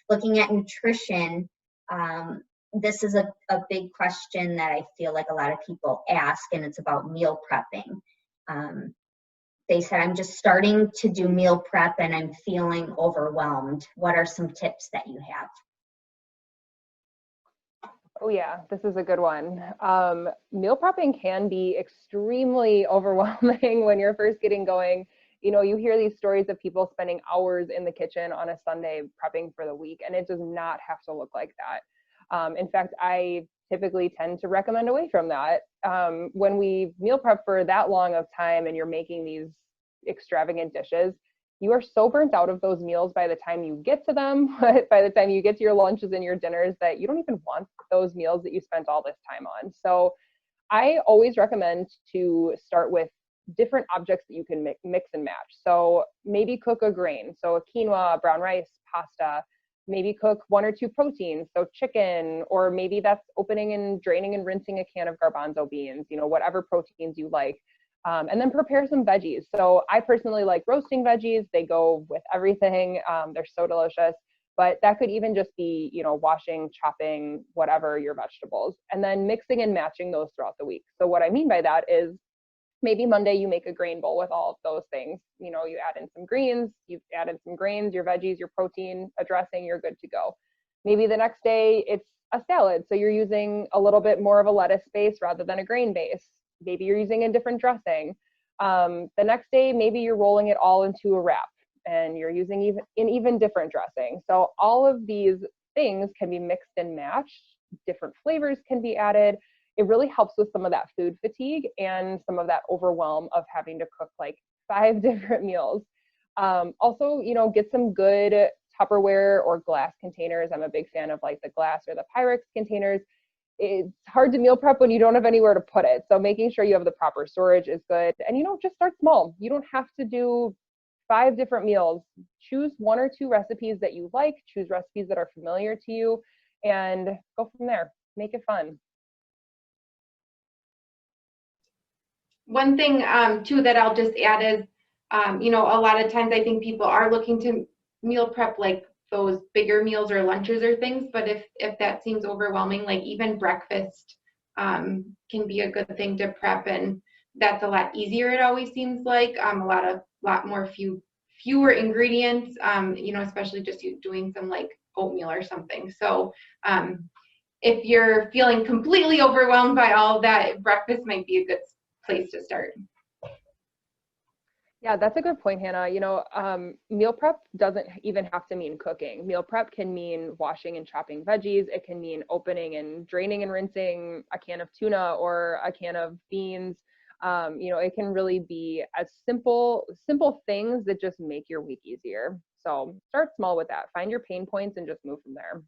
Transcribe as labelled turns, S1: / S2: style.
S1: looking at nutrition, this is a big question that I feel like a lot of people ask, and it's about meal prepping. They said, I'm just starting to do meal prep and I'm feeling overwhelmed. What are some tips that you have?
S2: Oh yeah, this is a good one. Meal prepping can be extremely overwhelming when you're first getting going. You know, you hear these stories of people spending hours in the kitchen on a Sunday prepping for the week, and it does not have to look like that. In fact, I typically tend to recommend away from that. When we meal prep for that long of time and you're making these extravagant dishes, you are so burnt out of those meals by the time you get to them, by the time you get to your lunches and your dinners, that you don't even want those meals that you spent all this time on. So I always recommend to start with different objects that you can mix and match. So maybe cook a grain, so a quinoa, brown rice, pasta. Maybe cook 1 or 2 proteins, so chicken, or maybe that's opening and draining and rinsing a can of garbanzo beans, you know, whatever proteins you like. And then prepare some veggies. So I personally like roasting veggies. They go with everything. They're so delicious. But that could even just be, you know, washing, chopping, whatever your vegetables, and then mixing and matching those throughout the week. So what I mean by that is maybe Monday you make a grain bowl with all of those things. You know, you add in some greens, you've added some grains, your veggies, your protein, a dressing, you're good to go. Maybe the next day it's a salad. So you're using a little bit more of a lettuce base rather than a grain base. Maybe you're using a different dressing. The next day, maybe you're rolling it all into a wrap and you're using even different dressing. So all of these things can be mixed and matched. Different flavors can be added. It really helps with some of that food fatigue and some of that overwhelm of having to cook like 5 different meals. Also, you know, get some good Tupperware or glass containers. I'm a big fan of like the glass or the Pyrex containers. It's hard to meal prep when you don't have anywhere to put it. So making sure you have the proper storage is good. And, you know, just start small. You don't have to do 5 different meals. Choose 1 or 2 recipes that you like, choose recipes that are familiar to you, and go from there. Make it fun.
S3: One thing too that I'll just add is, you know, a lot of times I think people are looking to meal prep like those bigger meals or lunches or things, but if that seems overwhelming, like even breakfast can be a good thing to prep, and that's a lot easier, it always seems like. A lot more fewer ingredients, you know, especially just doing some like oatmeal or something. So if you're feeling completely overwhelmed by all of that, breakfast might be a good place to start.
S2: Yeah, that's a good point, Hannah. You know, meal prep doesn't even have to mean cooking. Meal prep can mean washing and chopping veggies. It can mean opening and draining and rinsing a can of tuna or a can of beans. You know, it can really be as simple things that just make your week easier. So start small with that. Find your pain points and just move from there.